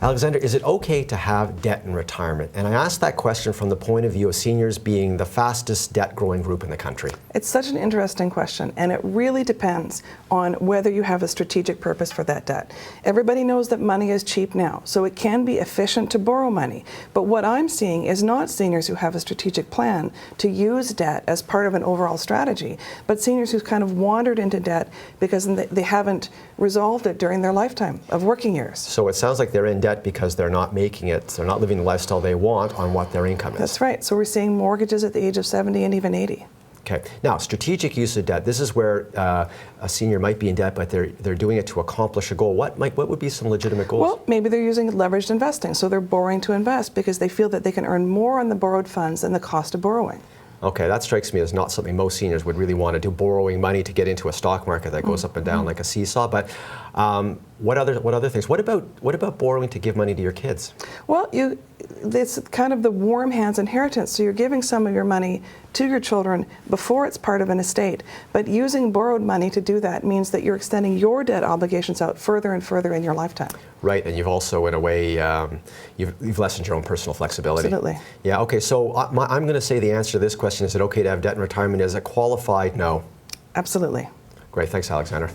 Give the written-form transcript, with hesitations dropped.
Alexandra, is it okay to have debt in retirement? And I ask that question from the point of view of seniors being the fastest debt-growing group in the country. It's such an interesting question, and it really depends on whether you have a strategic purpose for that debt. Everybody knows that money is cheap now, so it can be efficient to borrow money. But what I'm seeing is not seniors who have a strategic plan to use debt as part of an overall strategy, but seniors who've kind of wandered into debt because they haven't resolved it during their lifetime of working years. So it sounds like they're in debt because they're not making it, they're not living the lifestyle they want on what their income is. That's right. So we're seeing mortgages at the age of 70 and even 80. Okay. Now, strategic use of debt. This is where a senior might be in debt, but they're doing it to accomplish a goal. What would be some legitimate goals? Well, maybe they're using leveraged investing, so they're borrowing to invest because they feel that they can earn more on the borrowed funds than the cost of borrowing. Okay, that strikes me as not something most seniors would really want to do, borrowing money to get into a stock market that goes up and down like a seesaw. But what other things? What about borrowing to give money to your kids? Well, it's kind of the warm hands inheritance. So you're giving some of your money to your children before it's part of an estate. But using borrowed money to do that means that you're extending your debt obligations out further and further in your lifetime. Right, and you've also, in a way, you've lessened your own personal flexibility. Absolutely. Yeah. Okay. So I'm going to say the answer to this question: is it okay to have debt in retirement? Is a qualified no? Absolutely. Great. Thanks, Alexandra.